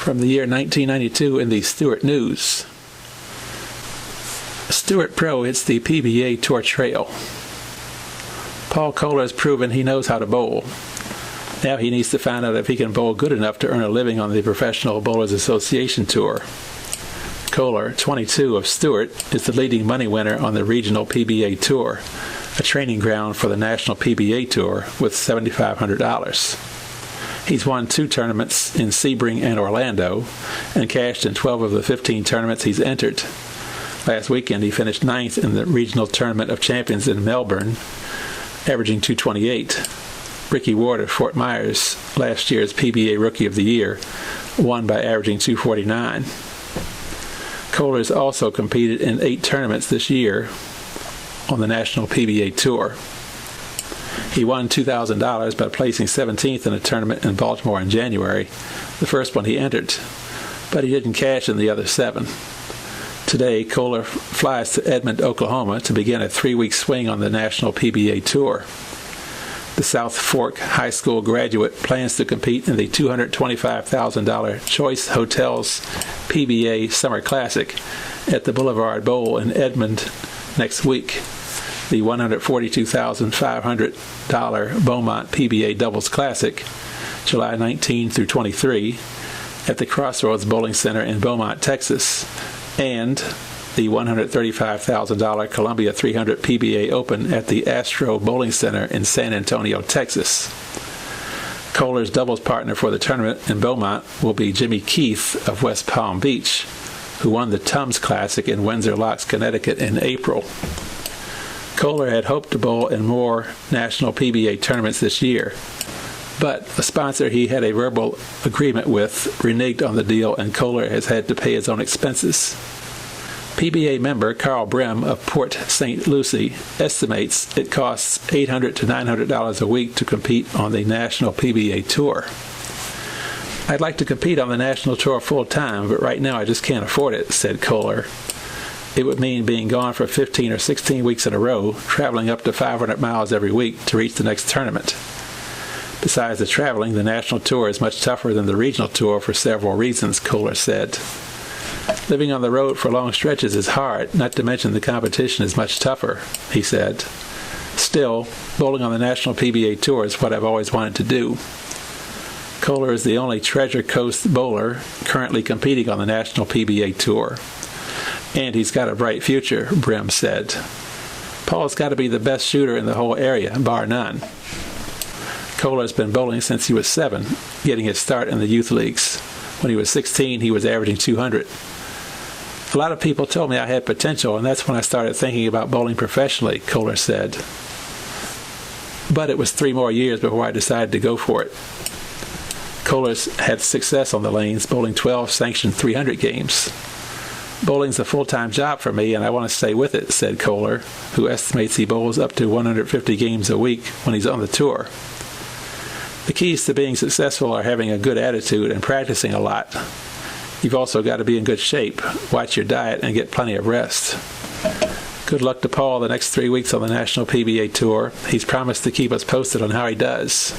From the year 1992 in the Stuart News. Stuart Pro hits the PBA Tour trail. Paul Kohler has proven he knows how to bowl. Now he needs to find out if he can bowl good enough to earn a living on the Professional Bowlers Association Tour. Kohler, 22, of Stuart, is the leading money winner on the regional PBA Tour, a training ground for the National PBA Tour, with $7,500. He's won 2 tournaments in Sebring and Orlando and cashed in 12 of the 15 tournaments he's entered. Last weekend he finished 9th in the Regional Tournament of Champions in Melbourne, averaging 228. Ricky Ward of Fort Myers, last year's PBA Rookie of the Year, won by averaging 249. Kohler has also competed in 8 tournaments this year on the National PBA Tour. He won $2,000 by placing 17th in a tournament in Baltimore in January, the first one he entered, but he didn't cash in the other 7. Today, Kohler flies to Edmond, Oklahoma to begin a 3-week swing on the National PBA Tour. The South Fork High School graduate plans to compete in the $225,000 Choice Hotels PBA Summer Classic at the Boulevard Bowl in Edmond next week. The $142,500 Beaumont PBA Doubles Classic, July 19 through 23, at the Crossroads Bowling Center in Beaumont, Texas, and the $135,000 Columbia 300 PBA Open at the Astro Bowling Center in San Antonio, Texas. Kohler's doubles partner for the tournament in Beaumont will be Jimmy Keith of West Palm Beach, who won the Tums Classic in Windsor Locks, Connecticut in April. Kohler had hoped to bowl in more national PBA tournaments this year, but a sponsor he had a verbal agreement with reneged on the deal, and Kohler has had to pay his own expenses. PBA member Carl Brem of Port St. Lucie estimates it costs $800 to $900 a week to compete on the National PBA Tour. "I'd like to compete on the National Tour full-time, but right now I just can't afford it," said Kohler. "It would mean being gone for 15 or 16 weeks in a row, traveling up to 500 miles every week to reach the next tournament. Besides the traveling, the National Tour is much tougher than the Regional Tour for several reasons," Kohler said. "Living on the road for long stretches is hard, not to mention the competition is much tougher," he said. "Still, bowling on the National PBA Tour is what I've always wanted to do." Kohler is the only Treasure Coast bowler currently competing on the National PBA Tour. "And he's got a bright future," Brem said. "Paul's got to be the best shooter in the whole area, bar none." Kohler's been bowling since he was 7, getting his start in the youth leagues. When he was 16, he was averaging 200. "A lot of people told me I had potential, and that's when I started thinking about bowling professionally," Kohler said. "But it was 3 more years before I decided to go for it." Kohler's had success on the lanes, bowling 12 sanctioned 300 games. "Bowling's a full-time job for me, and I want to stay with it," said Kohler, who estimates he bowls up to 150 games a week when he's on the tour. "The keys to being successful are having a good attitude and practicing a lot. You've also got to be in good shape, watch your diet, and get plenty of rest." Good luck to Paul the next 3 weeks on the National PBA Tour. He's promised to keep us posted on how he does.